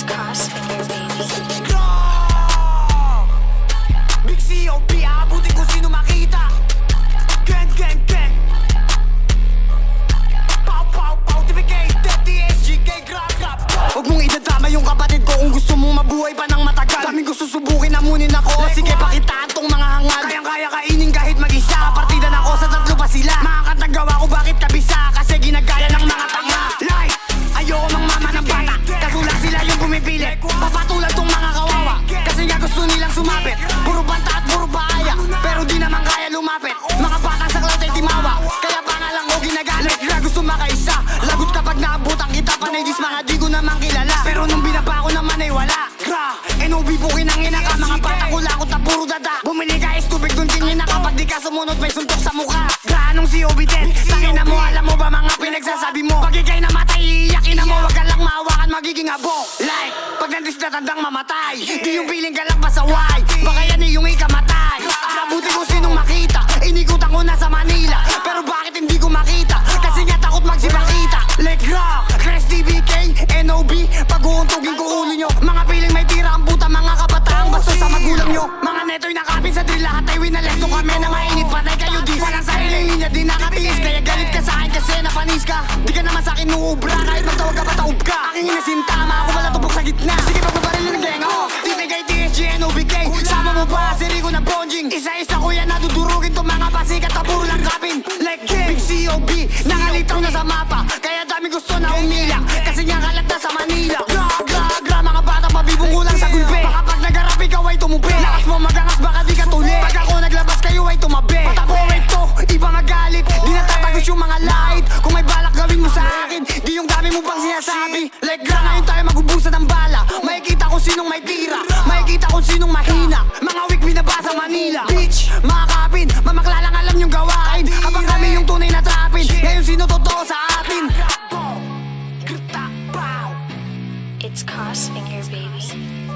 It's Crossfinger, baby. Big C.O.B. Aabutin kung sino makita. Gang, gang, gang. Pow, pow, pow. TPK, TSG, grab, grab. Huwag mong idadama yung kapatid ko kung gusto mong mabuhay pa ng matagal. Daming gusto subukin, namunin ako. Sige, pakitaan tong mga hangal. Kayang-kaya kainin kahit mag-isa. Partida na ako sa tatlo pa sila. Mga kantang gawa ko bakit kabisa? Kasi ginagaya ng mga tanga. Like, ayoko mang mama ng bata. Kaso lang sila yung pumipilit. Papatulan tong mga kawawa. Kasi nga gusto nilang sumapit. Puro banta at puro baaya. Pero di naman kaya lumapit. Mga batang sa cloud ay timawa. Kaya pa nga lang ko ginagalit. Na gusto makaisa. Lagot kapag naabutan kita. Panay dis mga di ko naman kilala. Pero nung binaba ko naman ay wala. NOB bukin ang ina ka. Mga bata ko lakot na puro dada. Bumili ka is tubig dun din na kapag di ka sumunod may suntok sa mukha. Anong COB 10? Tangin na mo, alam mo ba mga pinagsasabi mo? Pag ikay namatay, iiyakin na mo. Wag ka lang maawakan, magiging abo. Like, pag nandis na tandang mamatay. Di yung feeling ka lang pasaway. Baka yan yung ikamatay. Mabuti ko sinong makita. Inikutan ko na sa Manila. Pero bakit hindi ko makita? Kasi nga takot magsipakita. Like rock, Chris DBK, NOB. Pag-uuntugin ko ulo nyo. Mga feeling may tira ang puta. Mga kabataang basto sa magulang nyo. Mga neto'y nakapin sa drill. Lahat ay winalesto kami na mainit. Patay kayo dis. Walang sarili linya, di nakatiis. Kaya galit ka sa akin kasi napanis ka. Di ka naman sa akin nuubra. Kahit magtawag ka pataob ka. Aking inasintama ako wala tubok sa gitna. Sige pagbabaril na ng gang ako. TPK, TSG, NOBK. Sama mo ba si Rico na bonjing? Isa-isa ko yan nadudurugin to mga pasikat na puro lang kapin. Like Big C.O.B. Nangalitaw na sa mapa. Kaya dami gusto na umiyak. Kasi nga kalat na sa Manila. Gra, mga bata pabibong kulang sa gulpe. Baka pag nagarap ikaw ay tumubi. Lakas mo magangas baka di ka tuli. Pag ako naglabas kayo ay tumabi. Pataporet to, iba magalit. Di natatagos yung mga light. Kung may balak gawin mo sa akin, di yung dami mo pang sinasabi. Like gra, ngayon tayo magubusan ng bala. Makikita kung sinong may tira. Makikita kung sinong mahina. Mga weak binabasa Manila. Bitch, mga kapin, mamakla lang alam yung gawain. Habang kami yung tunay na trapin. Ngayon sino totoo sa atin? It's Crossfinger, baby.